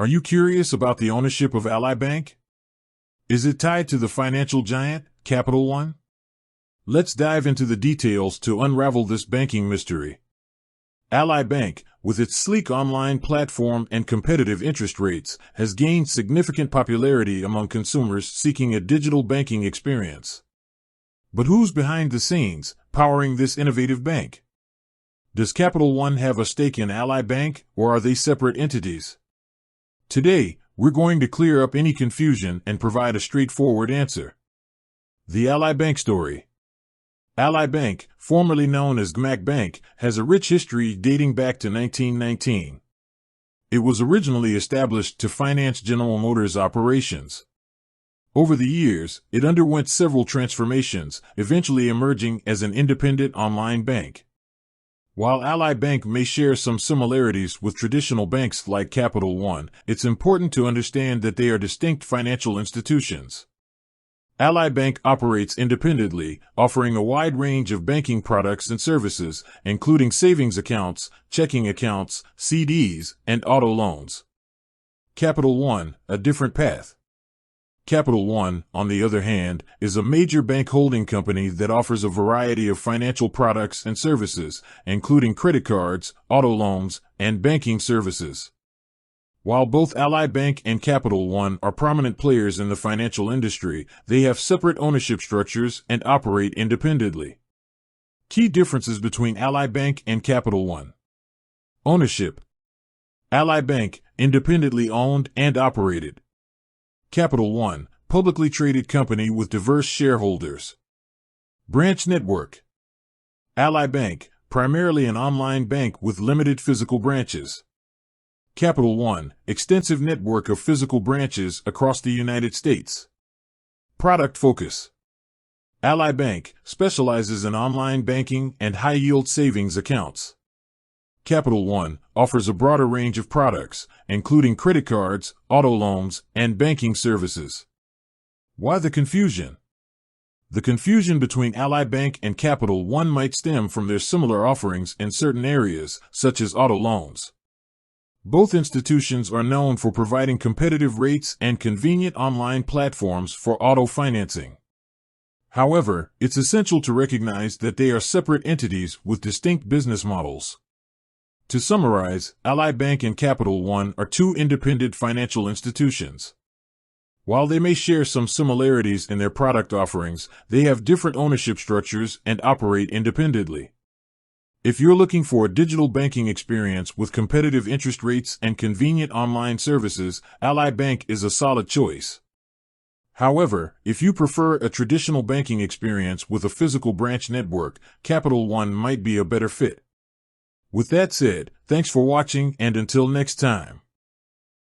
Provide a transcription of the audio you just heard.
Are you curious about the ownership of Ally Bank? Is it tied to the financial giant, Capital One? Let's dive into the details to unravel this banking mystery. Ally Bank, with its sleek online platform and competitive interest rates, has gained significant popularity among consumers seeking a digital banking experience. But who's behind the scenes, powering this innovative bank? Does Capital One have a stake in Ally Bank, or are they separate entities? Today, we're going to clear up any confusion and provide a straightforward answer. The Ally Bank story. Ally Bank, formerly known as GMAC Bank, has a rich history dating back to 1919. It was originally established to finance General Motors operations. Over the years, it underwent several transformations, eventually emerging as an independent online bank. While Ally Bank may share some similarities with traditional banks like Capital One, it's important to understand that they are distinct financial institutions. Ally Bank operates independently, offering a wide range of banking products and services, including savings accounts, checking accounts, CDs, and auto loans. Capital One, a different path. Capital One, on the other hand, is a major bank holding company that offers a variety of financial products and services, including credit cards, auto loans, and banking services. While both Ally Bank and Capital One are prominent players in the financial industry, they have separate ownership structures and operate independently. Key differences between Ally Bank and Capital One. Ownership. Ally Bank, independently owned and operated. Capital One, publicly traded company with diverse shareholders. Branch network. Ally Bank, primarily an online bank with limited physical branches. Capital One, extensive network of physical branches across the United States. Product focus. Ally Bank specializes in online banking and high-yield savings accounts. Capital One offers a broader range of products, including credit cards, auto loans, and banking services. Why the confusion? The confusion between Ally Bank and Capital One might stem from their similar offerings in certain areas, such as auto loans. Both institutions are known for providing competitive rates and convenient online platforms for auto financing. However, it's essential to recognize that they are separate entities with distinct business models. To summarize, Ally Bank and Capital One are two independent financial institutions. While they may share some similarities in their product offerings, they have different ownership structures and operate independently. If you're looking for a digital banking experience with competitive interest rates and convenient online services, Ally Bank is a solid choice. However, if you prefer a traditional banking experience with a physical branch network, Capital One might be a better fit. With that said, thanks for watching, and until next time.